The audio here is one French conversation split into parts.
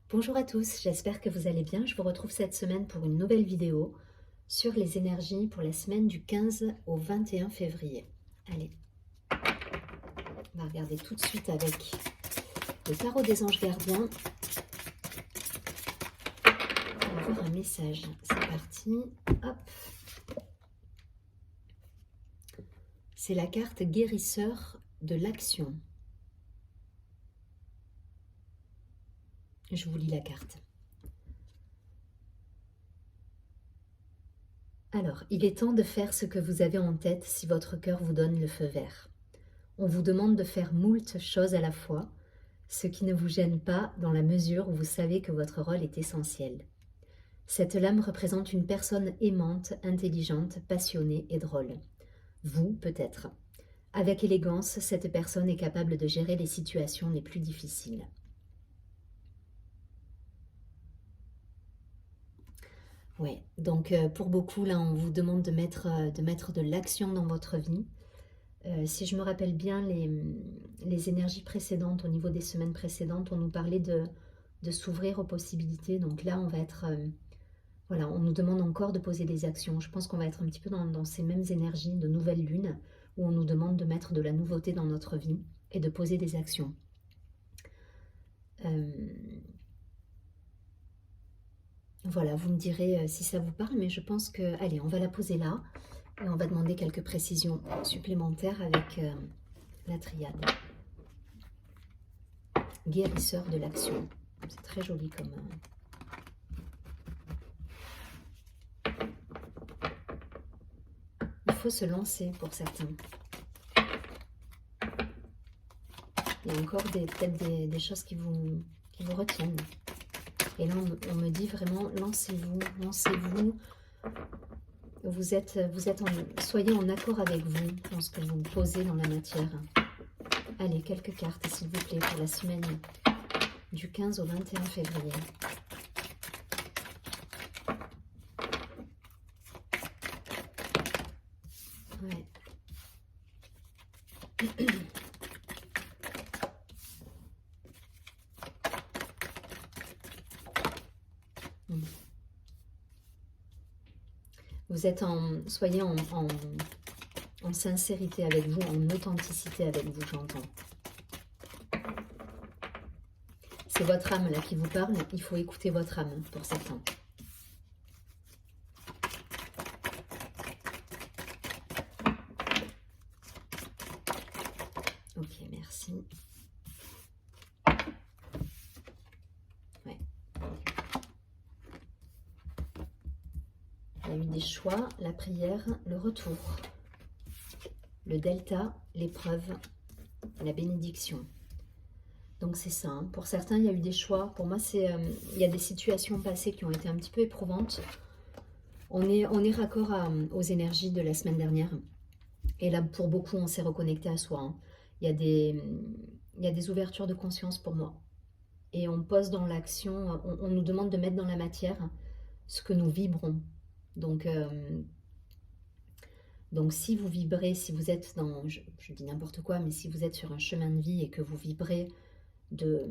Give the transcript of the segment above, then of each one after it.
Bonjour à tous, j'espère que vous allez bien. Je vous retrouve cette semaine pour une nouvelle vidéo sur les énergies pour la semaine du 15 au 21 février. Allez, on va regarder tout de suite avec le tarot des anges gardiens. On va voir un message. C'est parti. Hop. C'est la carte guérisseur de l'action. Je vous lis la carte. Alors, il est temps de faire ce que vous avez en tête si votre cœur vous donne le feu vert. On vous demande de faire moult choses à la fois, ce qui ne vous gêne pas dans la mesure où vous savez que votre rôle est essentiel. Cette lame représente une personne aimante, intelligente, passionnée et drôle. Vous, peut-être. Avec élégance, cette personne est capable de gérer les situations les plus difficiles. Ouais, donc pour beaucoup, là, on vous demande de mettre de l'action dans votre vie. Si je me rappelle bien, les énergies précédentes, au niveau des semaines précédentes, on nous parlait de s'ouvrir aux possibilités. Donc là, on va être... voilà, on nous demande encore de poser des actions. Je pense qu'on va être un petit peu dans ces mêmes énergies de nouvelle lune, où on nous demande de mettre de la nouveauté dans notre vie et de poser des actions. Voilà, vous me direz si ça vous parle, mais je pense que... Allez, on va la poser là, et on va demander quelques précisions supplémentaires avec la triade. Guérisseur de l'action. C'est très joli comme... Il faut se lancer pour certains. Il y a encore peut-être des choses qui vous retiennent. Et là, on me dit vraiment, lancez-vous, lancez-vous. Soyez en accord avec vous dans ce que vous posez dans la matière. Allez, quelques cartes, s'il vous plaît, pour la semaine du 15 au 21 février. Ouais. Vous êtes soyez en sincérité avec vous, en authenticité avec vous, j'entends. C'est votre âme là qui vous parle, il faut écouter votre âme pour certains. Ok, merci. Ouais. Il y a eu des choix, la prière, le retour, le delta, l'épreuve, la bénédiction. Donc c'est ça, hein. Pour certains, il y a eu des choix. Pour moi, il y a des situations passées qui ont été un petit peu éprouvantes. On est raccord aux énergies de la semaine dernière. Et là, pour beaucoup, on s'est reconnecté à soi, hein. Il y a des ouvertures de conscience pour moi. Et on pose dans l'action, on nous demande de mettre dans la matière ce que nous vibrons. Donc si vous vibrez, si vous êtes dans, je dis n'importe quoi, mais si vous êtes sur un chemin de vie et que vous vibrez de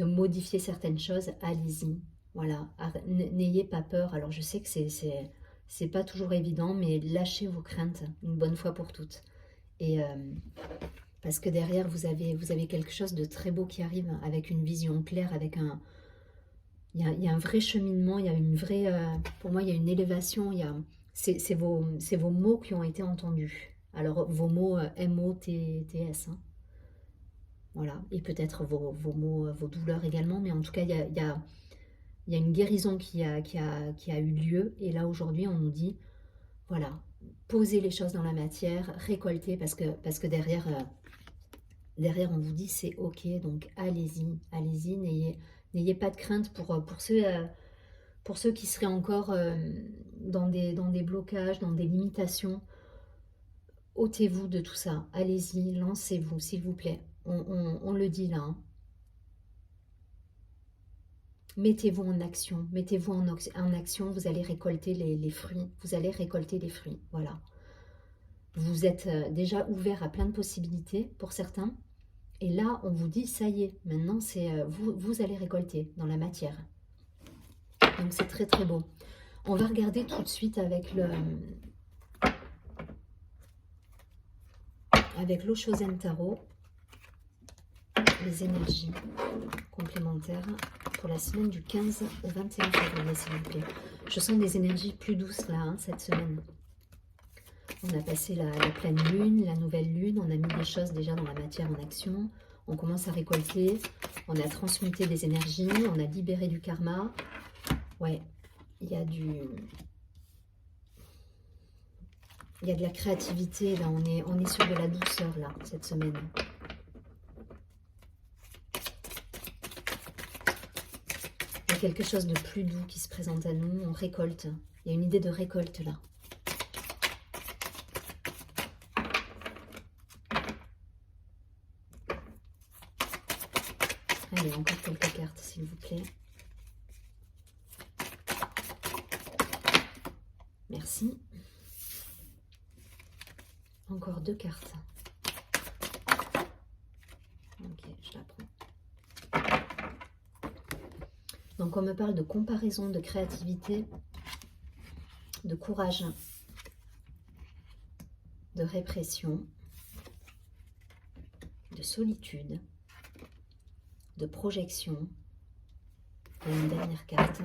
modifier certaines choses, allez-y. Voilà, n'ayez pas peur. Alors je sais que c'est pas toujours évident, mais lâchez vos craintes une bonne fois pour toutes. Et parce que derrière, vous avez quelque chose de très beau qui arrive, avec une vision claire, avec un... Il y a un vrai cheminement, il y a une vraie... pour moi, il y a une élévation, c'est vos mots qui ont été entendus. Alors, vos mots M-O-T-S, hein. Voilà, et peut-être vos mots, vos douleurs également, mais en tout cas, il y a une guérison qui a eu lieu, et là, aujourd'hui, on nous dit, voilà, posez les choses dans la matière, récoltez, parce que derrière, on vous dit, c'est ok, donc allez-y, allez-y, n'ayez pas de crainte pour ceux qui seraient encore dans des blocages, dans des limitations. Ôtez-vous de tout ça, allez-y, lancez-vous, s'il vous plaît. On le dit là, hein. Mettez-vous en action, mettez-vous en action, vous allez récolter les fruits, vous allez récolter les fruits, voilà. Vous êtes déjà ouvert à plein de possibilités pour certains, Et là, on vous dit, ça y est, maintenant, c'est vous allez récolter dans la matière. Donc, c'est très, très beau. On va regarder tout de suite avec l'Oshozen Tarot, les énergies complémentaires pour la semaine du 15 au 21 février, s'il vous plaît. Je sens des énergies plus douces, là, hein, cette semaine. On a passé la pleine lune, la nouvelle lune, on a mis des choses déjà dans la matière en action, on commence à récolter, on a transmuté des énergies, on a libéré du karma. Ouais, il y a de la créativité, là, on est sur de la douceur, là, cette semaine. Il y a quelque chose de plus doux qui se présente à nous, on récolte. Il y a une idée de récolte, là. Allez, encore quelques cartes, s'il vous plaît. Merci. Encore 2 cartes. Ok, je la prends. Donc, on me parle de comparaison, de créativité, de courage, de répression, de solitude, de projection. Et une dernière carte.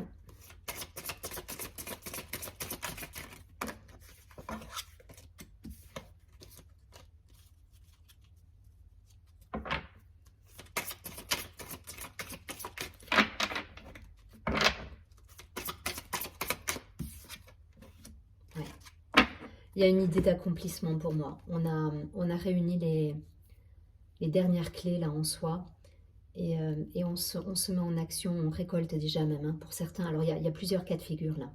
Il y a une idée d'accomplissement pour moi. On a réuni les dernières clés là en soi et on se met en action, on récolte déjà même, hein, pour certains. Alors il y a plusieurs cas de figure là.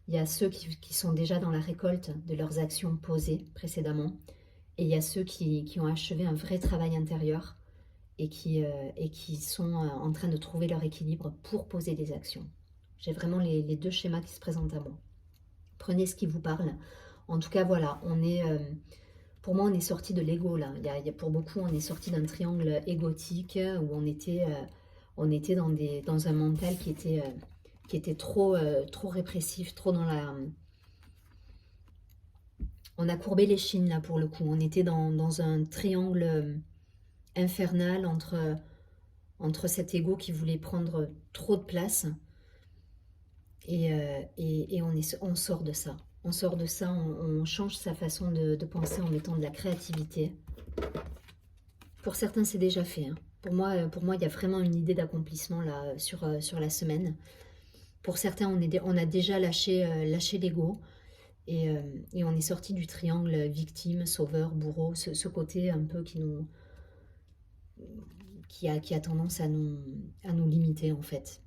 Il y a ceux qui sont déjà dans la récolte de leurs actions posées précédemment et il y a ceux qui ont achevé un vrai travail intérieur et qui sont en train de trouver leur équilibre pour poser des actions. J'ai vraiment les 2 schémas qui se présentent à moi. Prenez ce qui vous parle. En tout cas, voilà, pour moi, on est sorti de l'ego là. Pour beaucoup, on est sorti d'un triangle égotique où on était dans un mental qui était trop répressif, trop dans la... On a courbé l'échine là pour le coup. On était dans un triangle infernal entre cet ego qui voulait prendre trop de place et on sort de ça. On sort de ça, on change sa façon de penser en mettant de la créativité. Pour certains, c'est déjà fait, hein. Pour moi, il y a vraiment une idée d'accomplissement là sur la semaine. Pour certains, on a déjà lâché l'ego et on est sorti du triangle victime, sauveur, bourreau, ce côté un peu qui a tendance à nous limiter en fait.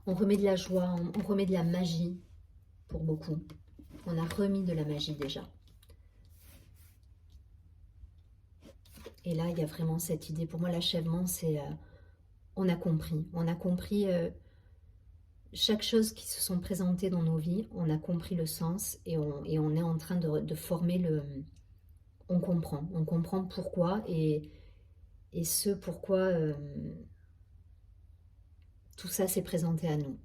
On remet de la joie, on remet de la magie pour beaucoup. On a remis de la magie déjà. Et là, il y a vraiment cette idée. Pour moi, l'achèvement, c'est... on a compris. On a compris chaque chose qui se sont présentées dans nos vies. On a compris le sens et on est en train de former le... On comprend pourquoi et ce pourquoi tout ça s'est présenté à nous.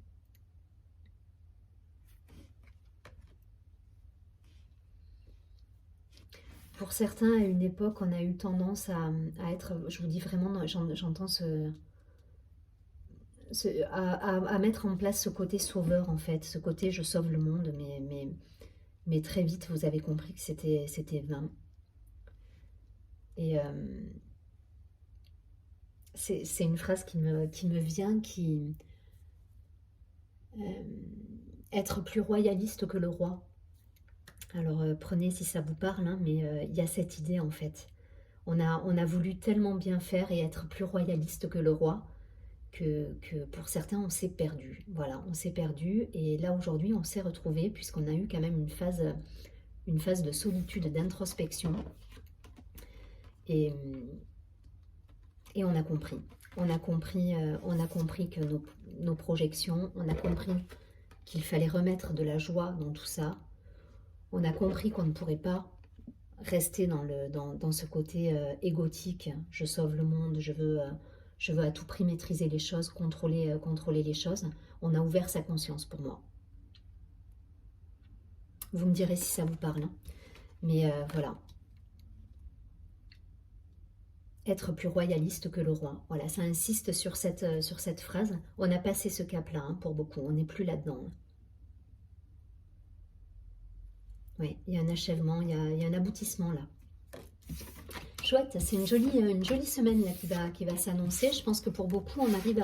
Pour certains, à une époque, on a eu tendance à être, je vous dis vraiment, j'entends à mettre en place ce côté sauveur en fait, ce côté je sauve le monde, mais très vite vous avez compris que c'était vain. Et c'est une phrase qui me vient, être plus royaliste que le roi. Alors prenez si ça vous parle, hein, mais il y a cette idée en fait. On a voulu tellement bien faire et être plus royaliste que le roi que pour certains on s'est perdu. Voilà, on s'est perdu et là aujourd'hui on s'est retrouvé puisqu'on a eu quand même une phase de solitude, d'introspection et on a compris. On a compris que nos projections, on a compris qu'il fallait remettre de la joie dans tout ça. On a compris qu'on ne pourrait pas rester dans ce côté égotique. Je sauve le monde, je veux à tout prix maîtriser les choses, contrôler les choses. On a ouvert sa conscience pour moi. Vous me direz si ça vous parle. Hein. Mais voilà. Être plus royaliste que le roi. Voilà, ça insiste sur cette phrase. On a passé ce cap-là hein, pour beaucoup. On n'est plus là-dedans. Hein. Oui, il y a un achèvement, il y a un aboutissement là. Chouette, c'est une jolie semaine là, qui va s'annoncer. Je pense que pour beaucoup, on arrive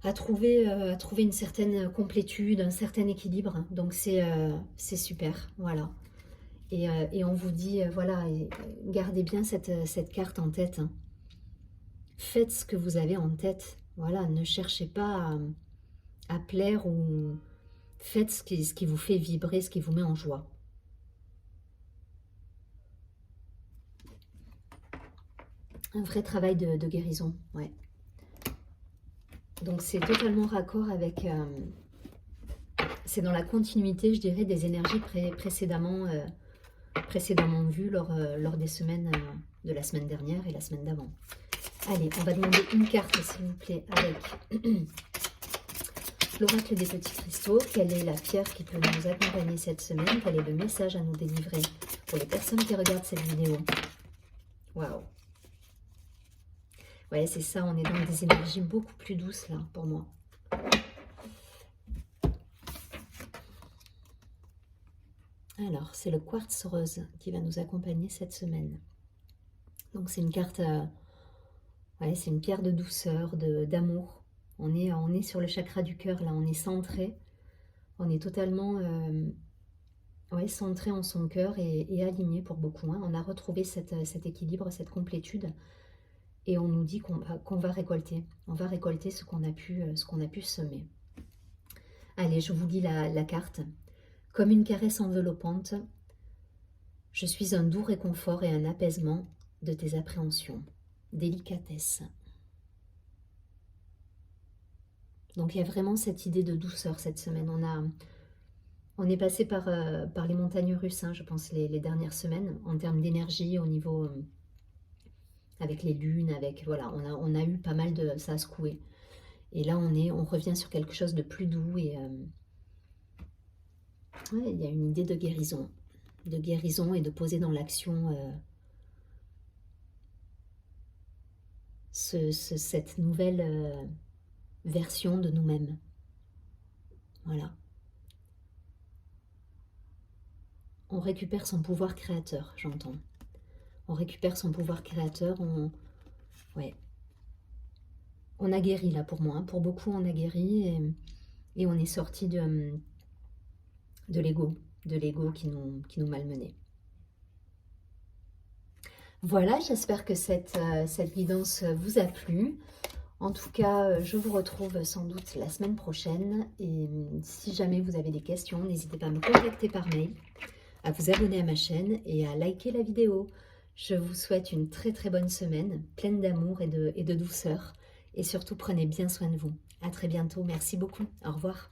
à trouver une certaine complétude, un certain équilibre. Donc c'est super, voilà. Et on vous dit, voilà, gardez bien cette carte en tête. Hein. Faites ce que vous avez en tête. Voilà, ne cherchez pas à plaire ou faites ce qui vous fait vibrer, ce qui vous met en joie. Un vrai travail de guérison, ouais. Donc c'est totalement raccord avec... c'est dans la continuité, je dirais, des énergies précédemment vues lors des semaines de la semaine dernière et la semaine d'avant. Allez, on va demander une carte, s'il vous plaît, avec l'oracle des petits cristaux. Quelle est la pierre qui peut nous accompagner cette semaine? Quel est le message à nous délivrer pour les personnes qui regardent cette vidéo? Waouh! Ouais, c'est ça, on est dans des énergies beaucoup plus douces, là, pour moi. Alors, c'est le quartz rose qui va nous accompagner cette semaine. Donc, c'est une carte... ouais, c'est une pierre de douceur, d'amour. On est sur le chakra du cœur, là, on est centré. On est totalement ouais, centré en son cœur et aligné pour beaucoup. Hein. On a retrouvé cet équilibre, cette complétude. Et on nous dit qu'on va récolter. On va récolter ce qu'on a pu semer. Allez, je vous lis la carte. Comme une caresse enveloppante, je suis un doux réconfort et un apaisement de tes appréhensions. Délicatesse. Donc il y a vraiment cette idée de douceur cette semaine. On est passé par les montagnes russes, hein, je pense, les dernières semaines, en termes d'énergie, au niveau... avec les lunes, avec... Voilà, on a eu pas mal de... Ça a secoué. Et là, on revient sur quelque chose de plus doux et... ouais, il y a une idée de guérison et de poser dans l'action cette nouvelle version de nous-mêmes. Voilà. On récupère son pouvoir créateur, j'entends. On récupère son pouvoir créateur, ouais. On a guéri là pour moi, hein. Pour beaucoup on a guéri et on est sorti de l'ego qui nous malmenait. Voilà, j'espère que cette guidance vous a plu. En tout cas, je vous retrouve sans doute la semaine prochaine. Et si jamais vous avez des questions, n'hésitez pas à me contacter par mail, à vous abonner à ma chaîne et à liker la vidéo. Je vous souhaite une très très bonne semaine, pleine d'amour et de douceur. Et surtout, prenez bien soin de vous. À très bientôt. Merci beaucoup. Au revoir.